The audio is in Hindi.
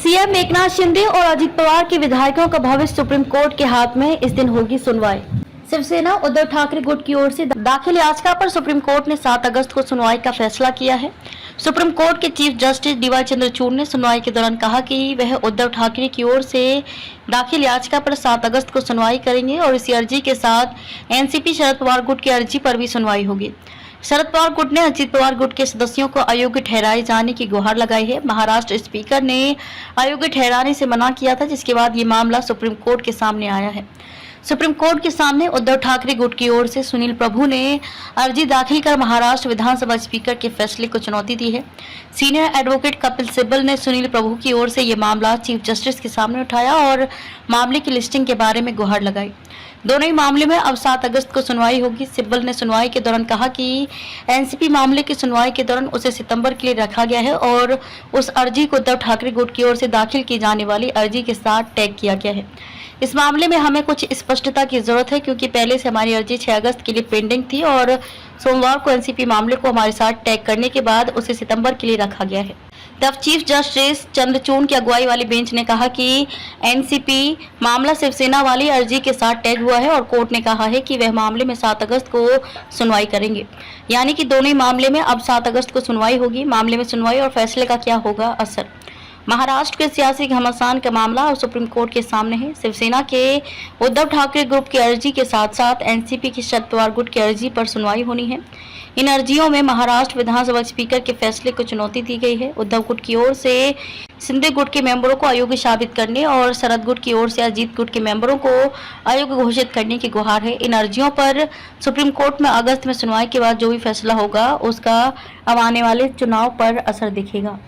सीएम एकनाथ शिंदे और अजित पवार के विधायकों का भविष्य सुप्रीम कोर्ट के हाथ में। इस दिन होगी सुनवाई। शिवसेना उद्धव ठाकरे गुट की ओर से दाखिल याचिका पर सुप्रीम कोर्ट ने 7 अगस्त को सुनवाई का फैसला किया है। सुप्रीम कोर्ट के chief justice D Y Chandrachud ने सुनवाई के दौरान कहा कि वह उद्धव ठाकरे की ओर से दाखिल याचिका पर 7 अगस्त को सुनवाई करेंगे और इसी अर्जी के साथ एनसीपी शरद पवार गुट की अर्जी पर भी सुनवाई होगी। शरद पवार गुट ने अजित पवार गुट के सदस्यों को अयोग्य ठहराए जाने की गुहार लगाई है। महाराष्ट्र स्पीकर ने अयोग्य ठहराने से मना किया था, जिसके बाद ये मामला सुप्रीम कोर्ट के सामने आया है। सुप्रीम कोर्ट के सामने उद्धव ठाकरे गुट की ओर से सुनील प्रभु ने अर्जी दाखिल कर महाराष्ट्र विधानसभा स्पीकर के फैसले को चुनौती दी है। सीनियर एडवोकेट कपिल सिब्बल ने सुनील प्रभु की ओर से ये मामला चीफ जस्टिस के सामने उठाया और मामले की लिस्टिंग के बारे में गुहार लगाई। दोनों ही मामले में अब 7 अगस्त को सुनवाई होगी। सिब्बल ने सुनवाई के दौरान कहा कि एनसीपी मामले की सुनवाई के दौरान उसे सितंबर के लिए रखा गया है और उस अर्जी को उद्धव ठाकरे गुट की ओर से दाखिल की जाने वाली अर्जी के साथ टैग किया गया है। इस मामले में हमें कुछ स्पष्टता की जरूरत है, क्योंकि पहले से हमारी अर्जी 6 अगस्त के लिए पेंडिंग थी और सोमवार को एनसीपी मामले को हमारे साथ टैग करने के बाद उसे सितंबर के लिए रखा गया है। तब चीफ जस्टिस चंद्रचूड़ की अगुवाई वाली बेंच ने कहा कि एनसीपी मामला शिवसेना वाली अर्जी के साथ टैग हुआ है और कोर्ट ने कहा है कि वह मामले में 7 अगस्त को सुनवाई करेंगे। यानी कि दोनों ही मामले में अब 7 अगस्त को सुनवाई होगी। मामले में सुनवाई और फैसले का क्या होगा असर। महाराष्ट्र के सियासी घमासान का मामला और सुप्रीम कोर्ट के सामने है। शिवसेना के उद्धव ठाकरे ग्रुप की अर्जी के साथ साथ एनसीपी की शरद पवार गुट की अर्जी पर सुनवाई होनी है। इन अर्जियों में महाराष्ट्र विधानसभा स्पीकर के फैसले को चुनौती दी गई है। उद्धव गुट की ओर से शिंदे गुट के मेंबरों को अयोग्य साबित करने और शरद गुट की ओर से अजीत गुट के मेंबरों को अयोग्य घोषित करने की गुहार है। इन अर्जियों पर सुप्रीम कोर्ट में अगस्त में सुनवाई के बाद जो भी फैसला होगा उसका अब आने वाले चुनाव पर असर दिखेगा।